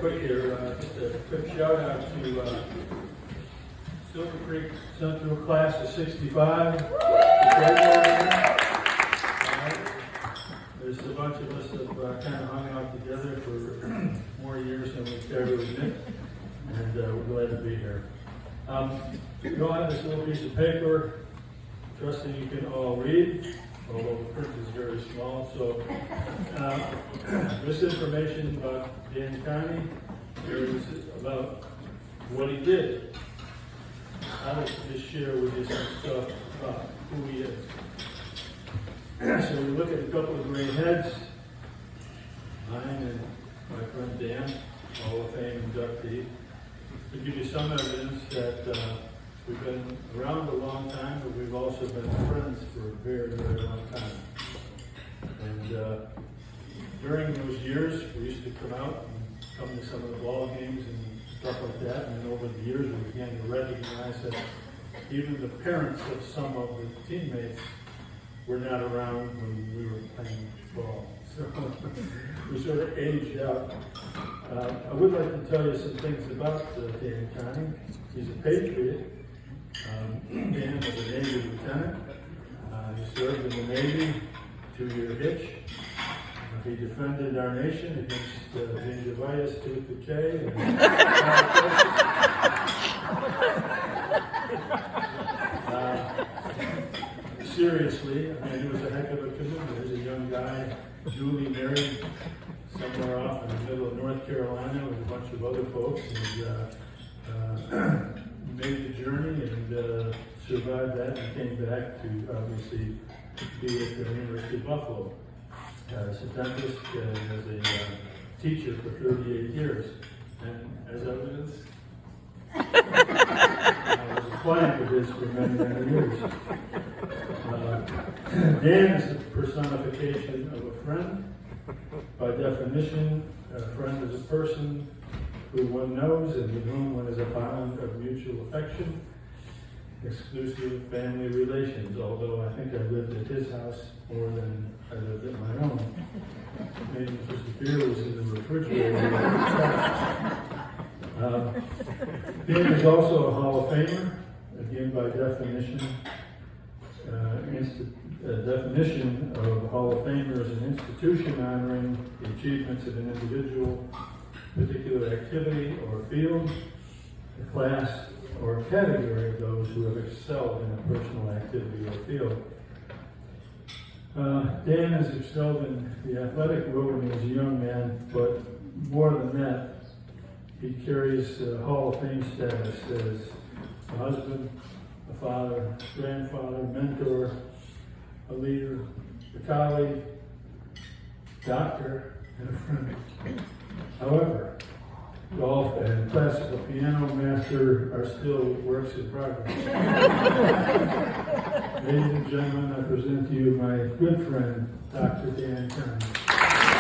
quick here. Just a quick shout out to Silver Creek Central class of '65. There's a bunch of us that have kind of hung out together for more years than we care to admit, and we're glad to be here. You all have this little piece of paper. Trusting you can all read, although the print is very small. So this information about Dan Carney is about what he did. I'd like to just share with you some stuff about who he is. So we look at a couple of great heads, mine and my friend Dan, Hall of Fame inductee, to give you some evidence that we've been around a long time, but we've also been friends for a very, very long time. And during those years, we used to come out and come to some of the ball games and stuff like that. And then over the years, we began to recognize that even the parents of some of the teammates were not around when we were playing ball. So we sort of aged out. I would like to tell you some things about Dan Carney. He's a patriot. Dan was a Navy lieutenant. He served in the Navy, 2-year hitch. He defended our nation against gingivitis, tooth decay, and seriously, I mean, he was a heck of a commander. He was a young guy, duly married, somewhere off in the middle of North Carolina with a bunch of other folks, and made the journey and survived that and came back to obviously be at the University of Buffalo as a dentist and as a teacher for 38 years. And as evidence, I was a client of his for many, many years. Dan is the personification of a friend. By definition, a friend is a person who one knows and with whom one is a bond of mutual affection, exclusive family relations, although I think I lived at his house more than I lived at my own. Maybe because the beer was in the refrigerator. Dan is also a Hall of Famer, again by definition. Definition of Hall of Famer is an institution honoring the achievements of an individual, particular activity or field, a class or category of those who have excelled in a personal activity or field. Dan has excelled in the athletic world when he was a young man, but more than that, he carries Hall of Fame status as a husband, a father, grandfather, mentor, a leader, a colleague, doctor, and a friend. However, golf and classical piano master are still works in progress. Ladies and gentlemen, I present to you my good friend, Dr. Dan Carney.